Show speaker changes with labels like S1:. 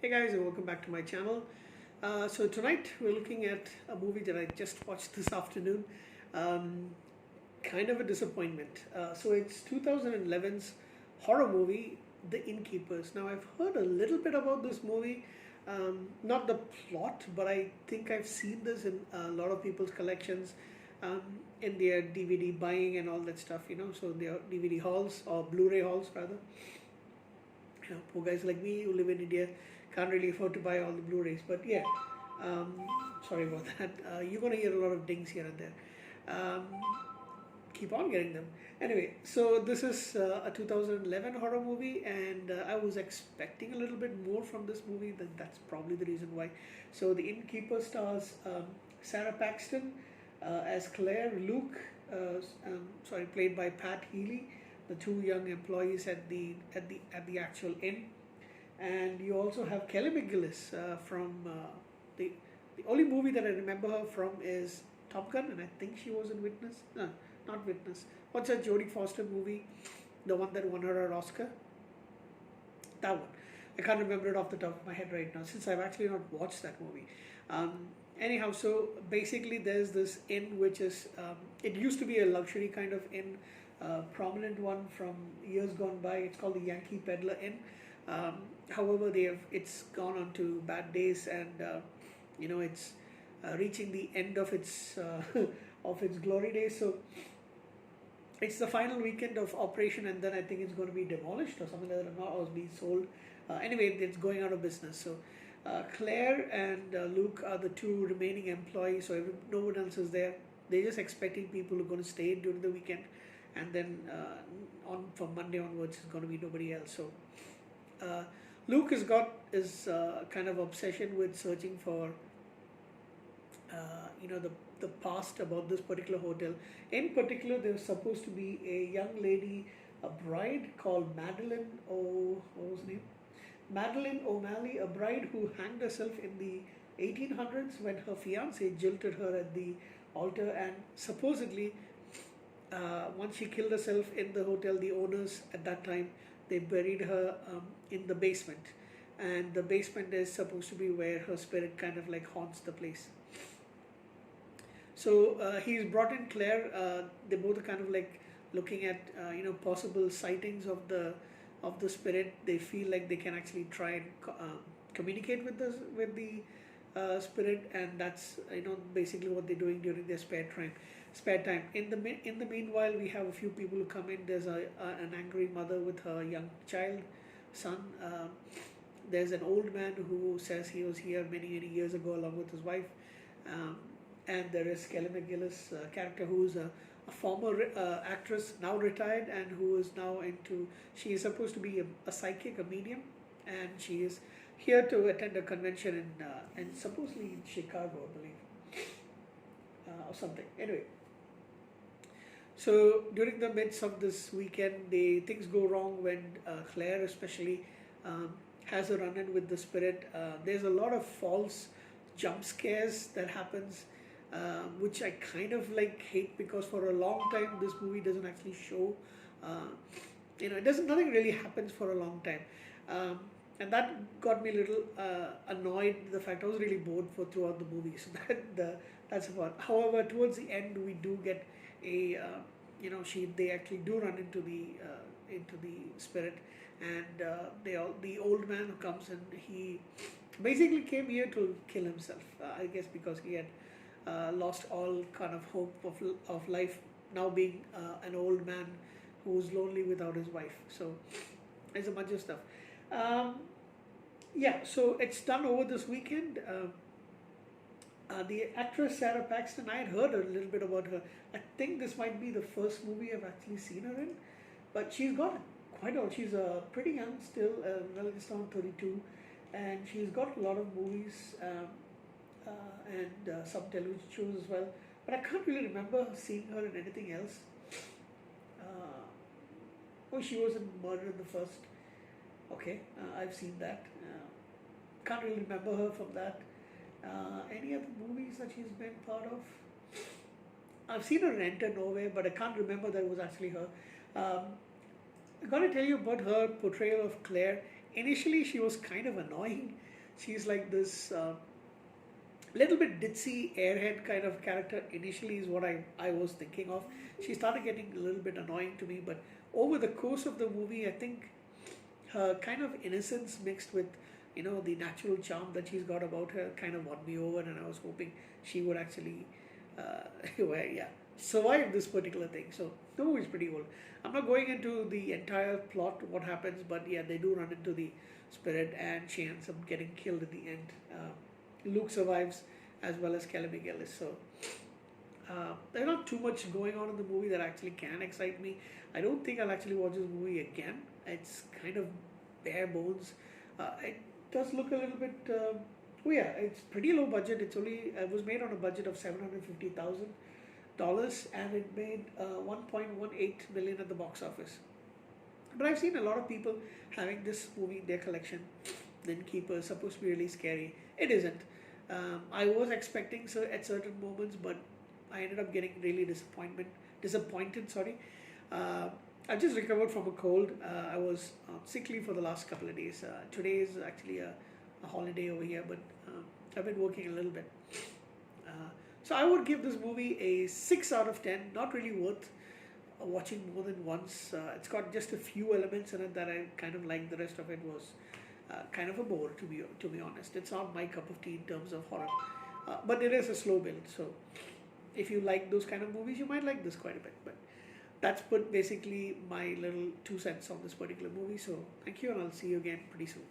S1: Hey guys, and welcome back to my channel. So tonight we're looking at a movie that I just watched this afternoon. Um, Kind of a disappointment. So it's 2011's horror movie, The Innkeepers. Now I've heard a little bit about this movie, not the plot, but I think I've seen this in a lot of people's collections, um, in their DVD buying and all that stuff. So their DVD halls or Blu-ray halls rather. Poor guys like me who live in India can't really afford to buy all the Blu-rays. But yeah, um, sorry about that. You're gonna hear a lot of dings here and there. Um, Keep on getting them. Anyway, so this is a 2011 horror movie, and I was expecting a little bit more from this movie. That's probably the reason why. So the Innkeeper stars Sarah Paxton as Claire, Luke, played by Pat Healy, the two young employees at the actual inn, and you also have Kelly McGillis from the only movie that I remember her from is Top Gun, and I think she was in Witness. No, not Witness. What's that Jodie Foster movie? The one that won her an Oscar? That one. I can't remember it off the top of my head right now since I've actually not watched that movie. Anyhow, so basically there's this inn which is, it used to be a luxury kind of inn, prominent one from years gone by. It's called the Yankee Peddler Inn. However, it's gone on to bad days, and it's reaching the end of its of its glory days. So it's the final weekend of operation, and then I think it's going to be demolished or something like that, or be sold. Anyway, it's going out of business. So Claire and Luke are the two remaining employees. So no one else is there. They're just expecting people who are going to stay during the weekend, and then on from Monday onwards, it's going to be nobody else. So Luke has got his kind of obsession with searching for the past about this particular hotel. In particular, there's supposed to be a young lady, a bride called Madeline. What was her name? Madeline O'Malley, a bride who hanged herself in the 1800s when her fiance jilted her at the altar, and supposedly once she killed herself in the hotel, the owners at that time, they buried her in the basement, and the basement is supposed to be where her spirit kind of like haunts the place. So he's brought in Claire. They both are kind of like looking at possible sightings of the spirit. They feel like they can actually try and communicate with the spirit, and that's basically what they're doing during their spare time. In the meanwhile, we have a few people who come in. There's an angry mother with her young son. There's an old man who says he was here many years ago along with his wife. And there is Kelly McGillis character, who's a former actress, now retired, and who is now she is supposed to be a psychic, a medium, and she is here to attend a convention in supposedly in Chicago, I believe, or something. Anyway, so during the midst of this weekend, things go wrong when Claire especially has a run-in with the spirit. There's a lot of false jump scares that happens, which I kind of like hate, because for a long time this movie doesn't actually show, nothing really happens for a long time, and that got me a little annoyed. The fact I was really bored throughout the movie, so that's about. However, towards the end we do get a they actually do run into the spirit, and the old man who comes in, he basically came here to kill himself, I guess, because he had lost all kind of hope of life, now being an old man who's lonely without his wife. So there's a bunch of stuff. So it's done over this weekend. The actress Sarah Paxton, I had heard a little bit about her. I think this might be the first movie I've actually seen her in, but she's got quite old. She's pretty young still, just around 32, and she's got a lot of movies and some television shows as well. But I can't really remember seeing her in anything else. She was in Murder in the First. Okay, I've seen that. Can't really remember her from that. Any other movies that she's been part of? I've seen her in Enter Nowhere, but I can't remember that it was actually her. I got to tell you about her portrayal of Claire. Initially, she was kind of annoying. She's like this little bit ditzy airhead kind of character initially is what I was thinking of. She started getting a little bit annoying to me, but over the course of the movie, I think her kind of innocence mixed with the natural charm that she's got about her kind of won me over, and I was hoping she would actually well, yeah, survive this particular thing. So the movie is pretty old. I'm not going into the entire plot, what happens, but yeah, they do run into the spirit, and she ends up getting killed in the end. Luke survives as well as Kelly McGillis. So there's not too much going on in the movie that actually can excite me. I don't think I'll actually watch this movie again. It's kind of bare bones. It does look a little bit. Oh yeah, it's pretty low budget. It was made on a budget of $750,000, and it made 1.18 million at the box office. But I've seen a lot of people having this movie in their collection. The InnKeepers, supposed to be really scary. It isn't. I was expecting so at certain moments, but I ended up getting really disappointed. Sorry. I just recovered from a cold. I was on sick leave for the last couple of days. Today is actually a holiday over here, but I've been working a little bit. So I would give this movie a 6 out of 10. Not really worth watching more than once. It's got just a few elements in it that I kind of like. The rest of it was kind of a bore, to be honest. It's not my cup of tea in terms of horror, but it is a slow build. So if you like those kind of movies, you might like this quite a bit. But that's basically my little 2 cents on this particular movie. So thank you, and I'll see you again pretty soon.